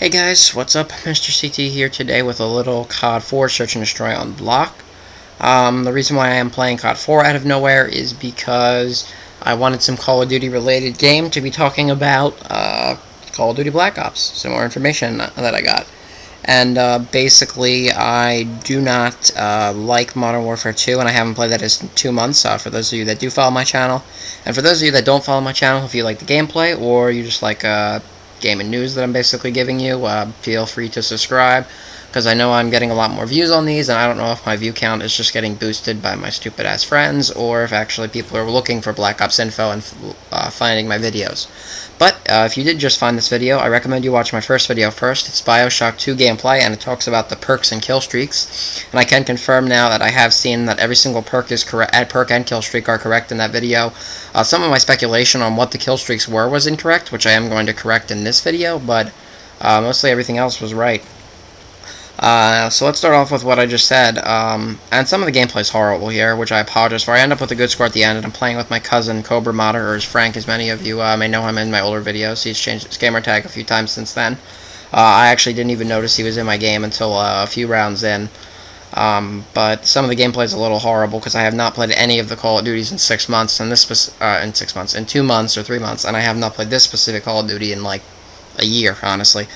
Hey guys, what's up? Mr. CT here today with a little COD 4 Search and Destroy on Block. The reason why I am playing COD 4 out of nowhere is because I wanted some Call of Duty related game to be talking about Call of Duty Black Ops, some more information that I got. And basically, I do not like Modern Warfare 2, and I haven't played that in 2 months, for those of you that do follow my channel. And for those of you that don't follow my channel, if you like the gameplay, or you just like gaming news that I'm basically giving you, feel free to subscribe, because I know I'm getting a lot more views on these, and I don't know if my view count is just getting boosted by my stupid ass friends, or if actually people are looking for Black Ops info and finding my videos. But if you did just find this video, I recommend you watch my first video first. It's BioShock 2 gameplay, and it talks about the perks and kill streaks. And I can confirm now that I have seen that every single perk is correct. Perk and kill streak are correct in that video. Some of my speculation on what the kill streaks were was incorrect, which I am going to correct in this video, but mostly everything else was right. So let's start off with what I just said, and some of the gameplay is horrible here, which I apologize for. I end up with a good score at the end, and I'm playing with my cousin, Cobra Modder, or as Frank, as many of you may know him in my older videos. He's changed his gamer tag a few times since then. I actually didn't even notice he was in my game until a few rounds in, but some of the gameplay is a little horrible, because I have not played any of the Call of Duties in 6 months, and in 2 months or 3 months, and I have not played this specific Call of Duty in like a year, honestly.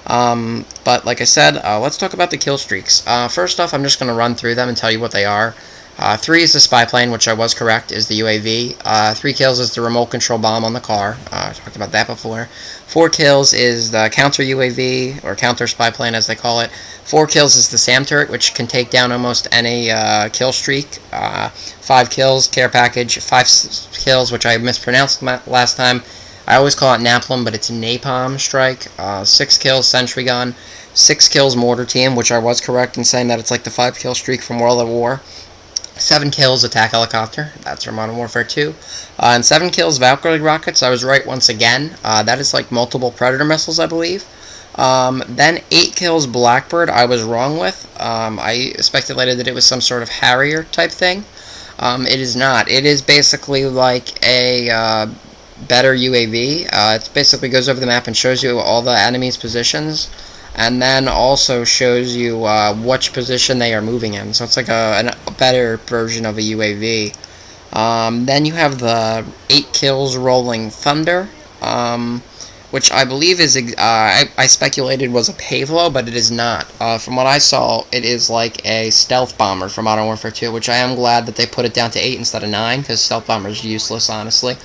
But like I said, let's talk about the kill streaks. First off, I'm just going to run through them and tell you what they are. 3 is the spy plane, which I was correct, is the UAV. 3 kills is the remote control bomb on the car. I talked about that before. 4 kills is the counter UAV, or counter spy plane as they call it. 4 kills is the SAM turret, which can take down almost any kill streak. 5 kills, care package. 5 kills, which I mispronounced last time. I always call it Napalm, but it's Napalm Strike. 6 kills, Sentry Gun. 6 kills, Mortar Team, which I was correct in saying that it's like the 5-kill streak from World at War. 7 kills, Attack Helicopter. That's from Modern Warfare 2. And 7 kills, Valkyrie Rockets. I was right once again. That is like multiple Predator missiles, I believe. Then 8 kills, Blackbird. I was wrong with. I speculated that it was some sort of Harrier type thing. It is not. It is basically like a better UAV. It basically goes over the map and shows you all the enemy's positions, and then also shows you which position they are moving in. So it's like a better version of a UAV. Then you have the 8 kills Rolling Thunder, which I believe is, I speculated was a Pavlo, but it is not. From what I saw, it is like a stealth bomber from Modern Warfare 2, which I am glad that they put it down to 8 instead of 9, because stealth bomber is useless, honestly.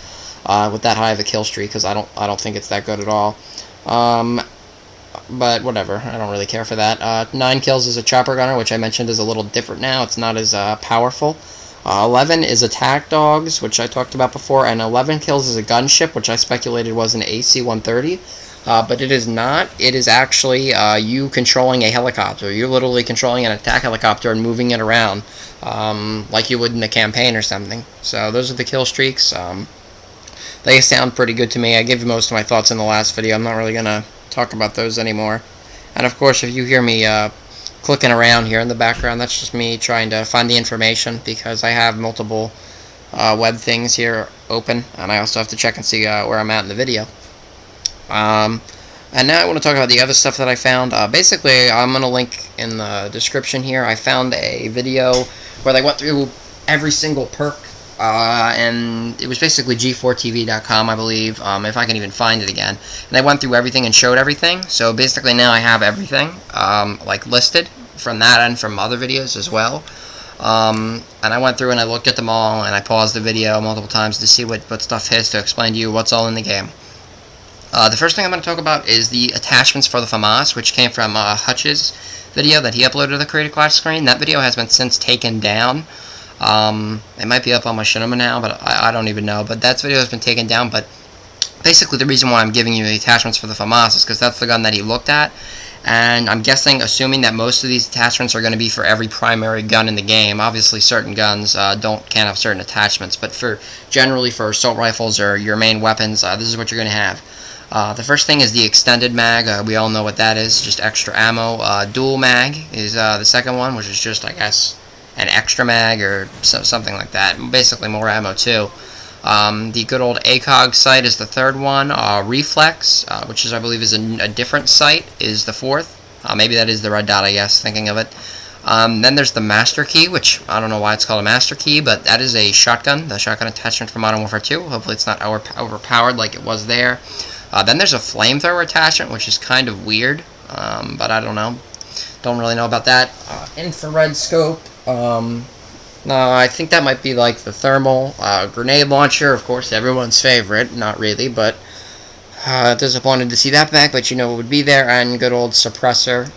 With that high of a kill streak, because I don't think it's that good at all. But whatever, I don't really care for that. 9 kills is a chopper gunner, which I mentioned is a little different now. It's not as powerful. 11 is attack dogs, which I talked about before, and 11 kills is a gunship, which I speculated was an AC-130. But it is not. It is actually you controlling a helicopter. You're literally controlling an attack helicopter and moving it around, like you would in a campaign or something. So those are the kill streaks. They sound pretty good to me. I gave you most of my thoughts in the last video. I'm not really going to talk about those anymore. And of course, if you hear me clicking around here in the background, that's just me trying to find the information, because I have multiple web things here open, and I also have to check and see where I'm at in the video. And now I want to talk about the other stuff that I found. Basically, I'm going to link in the description here. I found a video where they went through every single perk. And it was basically G4TV.com, I believe, if I can even find it again. And they went through everything and showed everything. So basically now I have everything, like listed from that and from other videos as well. And I went through and I looked at them all, and I paused the video multiple times to see what stuff is, to explain to you what's all in the game. The first thing I'm going to talk about is the attachments for the FAMAS, which came from Hutch's video that he uploaded to the Creative Clash screen. That video has been since taken down. It might be up on my cinema now, but I don't even know. But that video has been taken down. But basically, the reason why I'm giving you the attachments for the FAMAS is because that's the gun that he looked at. And I'm assuming that most of these attachments are going to be for every primary gun in the game. Obviously, certain guns can't have certain attachments, but generally for assault rifles or your main weapons, this is what you're going to have. The first thing is the extended mag. We all know what that is, just extra ammo. Dual mag is the second one, which is just, I guess, an extra mag or something like that. Basically more ammo too. The good old ACOG site is the third one. Reflex, which is I believe is a different site, is the fourth. Maybe that is the red dot, I guess, thinking of it. Then there's the Master Key, which I don't know why it's called a Master Key, but that is a shotgun, the shotgun attachment from Modern Warfare 2. Hopefully it's not overpowered like it was there. Then there's a flamethrower attachment, which is kind of weird, but I don't know. Don't really know about that. Infrared scope. No, I think that might be like the thermal. Grenade launcher, of course, everyone's favorite. Not really, but disappointed to see that back, but you know it would be there. And good old suppressor.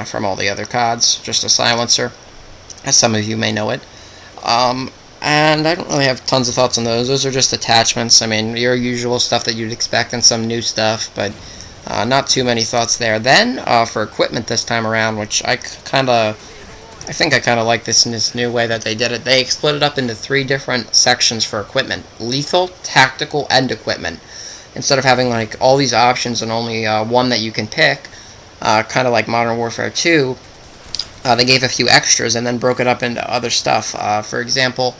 From all the other CODs, just a silencer, as some of you may know it. And I don't really have tons of thoughts on those. Those are just attachments. I mean, your usual stuff that you'd expect and some new stuff, but not too many thoughts there. Then, for equipment this time around, which I think I kind of like this in this new way that they did it. They split it up into 3 different sections for equipment: lethal, tactical, and equipment. Instead of having like all these options and only one that you can pick, kind of like Modern Warfare 2, they gave a few extras and then broke it up into other stuff. For example,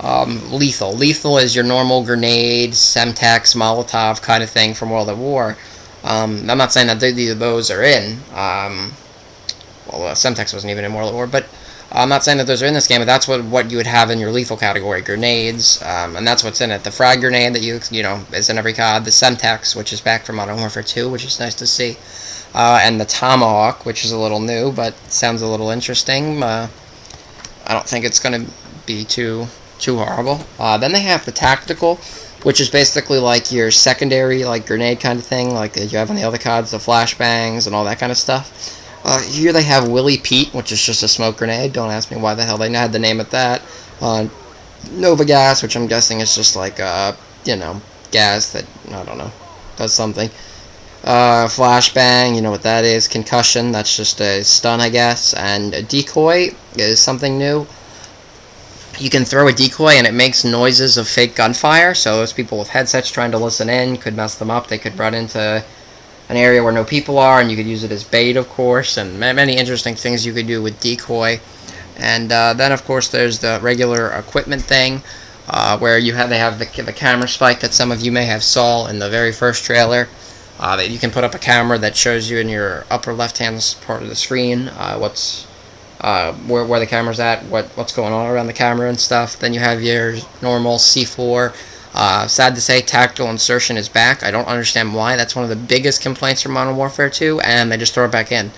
lethal. Lethal is your normal grenade, Semtex, Molotov kind of thing from World at War. I'm not saying that either of those are in. Well, Semtex wasn't even in World at War, but I'm not saying that those are in this game, but that's what you would have in your lethal category: grenades, and that's what's in it. The frag grenade that you know is in every COD. The Semtex, which is back from Modern Warfare 2, which is nice to see. And the Tomahawk, which is a little new, but sounds a little interesting. I don't think it's going to be too horrible. Then they have the Tactical, which is basically like your secondary, like grenade kind of thing, like you have on the other CODs, the flashbangs and all that kind of stuff. Here they have Willie Pete, which is just a smoke grenade. Don't ask me why the hell they had the name of that. Nova Gas, which I'm guessing is just like, you know, gas that, I don't know, does something. Flashbang, you know what that is. Concussion, that's just a stun, I guess. And a decoy is something new. You can throw a decoy and it makes noises of fake gunfire, so those people with headsets trying to listen in could mess them up. They could run into an area where no people are, and you could use it as bait, of course, and many interesting things you could do with decoy. And then, of course, there's the regular equipment thing, where they have the camera spike that some of you may have saw in the very first trailer. That you can put up a camera that shows you in your upper left-hand part of the screen where the camera's at, what's going on around the camera and stuff. Then you have your normal C4. Sad to say, tactical insertion is back. I don't understand why. That's one of the biggest complaints from Modern Warfare 2, and they just throw it back in.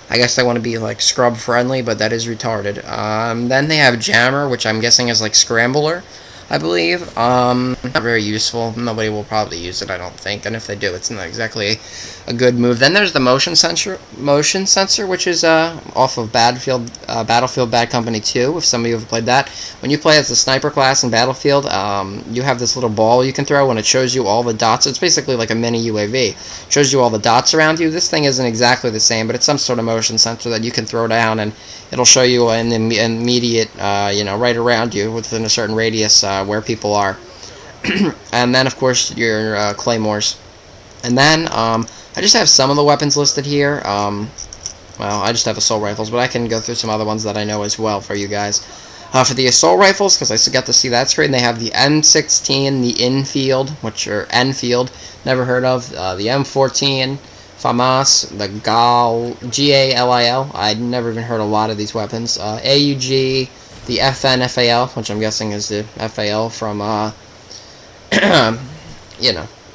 I guess they want to be like scrub friendly, but that is retarded. Then they have Jammer, which I'm guessing is like Scrambler, I believe. Not very useful. Nobody will probably use it, I don't think. And if they do, it's not exactly a good move. Then there's the motion sensor, which is off of Battlefield Bad Company 2. If some of you have played that, when you play as the sniper class in Battlefield, you have this little ball you can throw, and it shows you all the dots. It's basically like a mini UAV. It shows you all the dots around you. This thing isn't exactly the same, but it's some sort of motion sensor that you can throw down, and it'll show you an immediate, right around you within a certain radius where people are. And then, of course, your claymores. And then, I just have some of the weapons listed here. Well, I just have assault rifles, but I can go through some other ones that I know as well for you guys. For the assault rifles, because I got to see that screen, they have the M16, the Enfield, which are Enfield, never heard of, the M14, FAMAS, the GAL, G-A-L-I-L, I'd never even heard a lot of these weapons, AUG, the FN-FAL, which I'm guessing is the FAL from,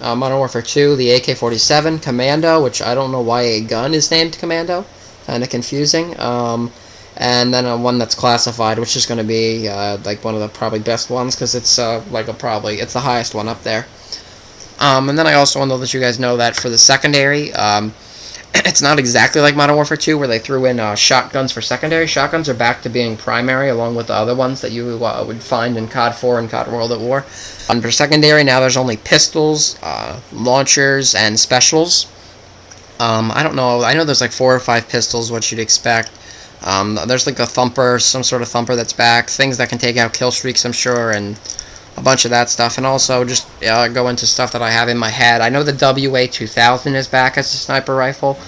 Modern Warfare 2, the AK-47, Commando, which I don't know why a gun is named Commando, kind of confusing, and then one that's classified, which is going to be like one of the probably best ones, because it's it's the highest one up there. And then I also want to let you guys know that for the secondary, it's not exactly like Modern Warfare 2, where they threw in shotguns for secondary. Shotguns are back to being primary, along with the other ones that you would find in COD 4 and COD World at War. And for secondary, now there's only pistols, launchers, and specials. I don't know. I know there's like 4 or 5 pistols, what you'd expect. There's like a thumper, some sort of thumper that's back. Things that can take out kill streaks, I'm sure, and a bunch of that stuff. And also just go into stuff that I have in my head. I know the WA-2000 is back as a sniper rifle,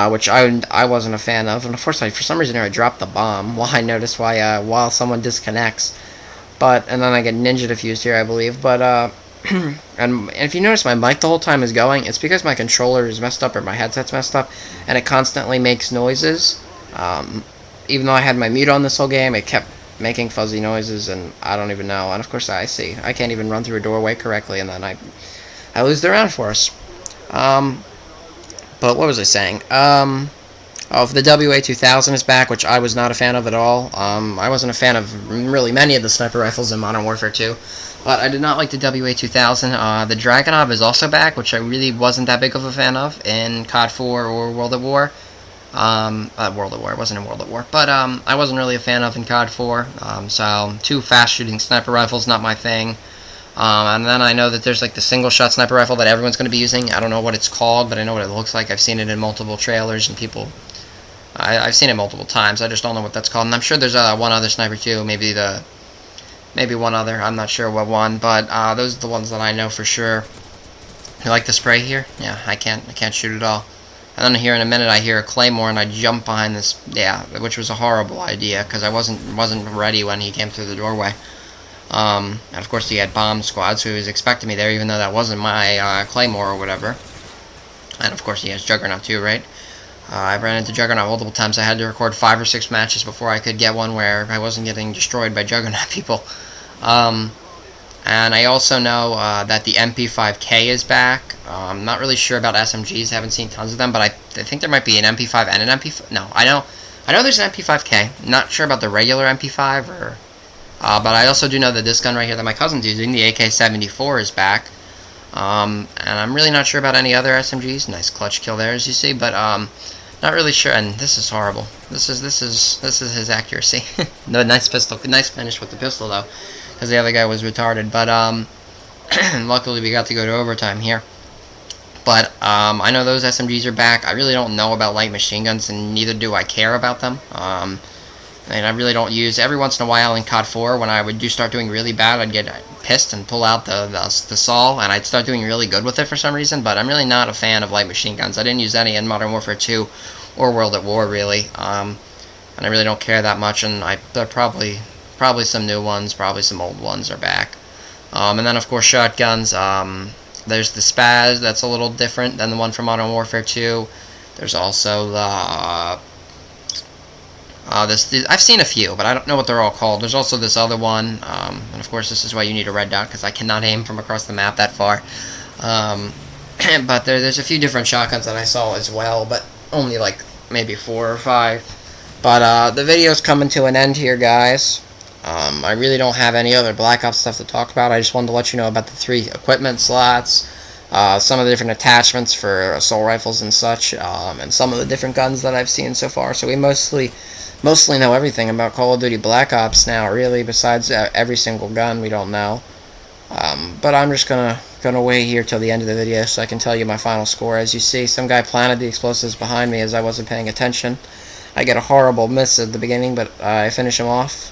which I wasn't a fan of. And of course, for some reason, I dropped the bomb. Well, I noticed while someone disconnects. And then I get ninja diffused here, I believe. And if you notice my mic the whole time is going, it's because my controller is messed up or my headset's messed up, and it constantly makes noises. Even though I had my mute on this whole game, it kept making fuzzy noises, and I don't even know. And of course I can't even run through a doorway correctly, and then I lose the round for us. But what was I saying? Oh, the WA-2000 is back, which I was not a fan of at all. I wasn't a fan of really many of the sniper rifles in Modern Warfare 2, but I did not like the WA-2000. The Dragunov is also back, which I really wasn't that big of a fan of in COD 4 or World at War. World at War, it wasn't in World at War, but I wasn't really a fan of in COD 4, so two fast-shooting sniper rifles, not my thing. And then I know that there's like the single-shot sniper rifle that everyone's going to be using. I don't know what it's called, but I know what it looks like. I've seen it in multiple trailers, and I've seen it multiple times. I just don't know what that's called. And I'm sure there's one other sniper too. Maybe one other. I'm not sure what one. But those are the ones that I know for sure. You like the spray here? Yeah, I can't shoot at all. And then here in a minute I hear a claymore and I jump behind this. Yeah, which was a horrible idea because I wasn't ready when he came through the doorway. And of course he had bomb squad, so he was expecting me there, even though that wasn't my claymore or whatever. And of course he has Juggernaut too, right? I ran into Juggernaut multiple times. I had to record 5 or 6 matches before I could get one where I wasn't getting destroyed by Juggernaut people. And I also know that the MP5K is back. I'm not really sure about SMGs. I haven't seen tons of them, but I think there might be an MP5 and an MP5. No, I know there's an MP5K. Not sure about the regular MP5 or. But I also do know that this gun right here that my cousin's using, the AK-74, is back. And I'm really not sure about any other SMGs. Nice clutch kill there, as you see, but not really sure. And this is horrible. This is his accuracy. No, nice pistol, nice finish with the pistol though, because the other guy was retarded. But luckily we got to go to overtime here. But I know those SMGs are back. I really don't know about light machine guns, and neither do I care about them. And I really don't use. Every once in a while in COD 4, when I would start doing really bad, I'd get pissed and pull out the SAW, and I'd start doing really good with it for some reason, but I'm really not a fan of light machine guns. I didn't use any in Modern Warfare 2 or World at War, really, and I really don't care that much, and there are probably some new ones, probably some old ones are back. And then, of course, shotguns. There's the Spaz, that's a little different than the one from Modern Warfare 2. There's also the... I've seen a few, but I don't know what they're all called. There's also this other one, and of course this is why you need a red dot, because I cannot aim from across the map that far. But there's a few different shotguns that I saw as well, but only like maybe 4 or 5. But the video's coming to an end here, guys. I really don't have any other Black Ops stuff to talk about. I just wanted to let you know about the 3 equipment slots, some of the different attachments for assault rifles and such, and some of the different guns that I've seen so far. So we mostly know everything about Call of Duty Black Ops now, really, besides every single gun we don't know. But I'm just gonna wait here till the end of the video so I can tell you my final score. As you see, some guy planted the explosives behind me as I wasn't paying attention. I get a horrible miss at the beginning, but I finish him off.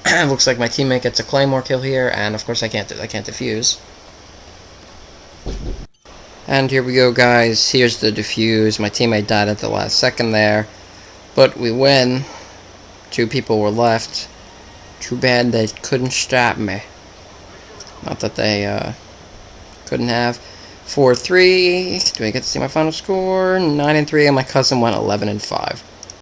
Looks like my teammate gets a claymore kill here, and of course I can't defuse. And here we go, guys. Here's the defuse. My teammate died at the last second there, but we win. 2 people were left. Too bad they couldn't stop me. Not that they couldn't have. 4-3. Do I get to see my final score? 9-3, and my cousin went 11-5.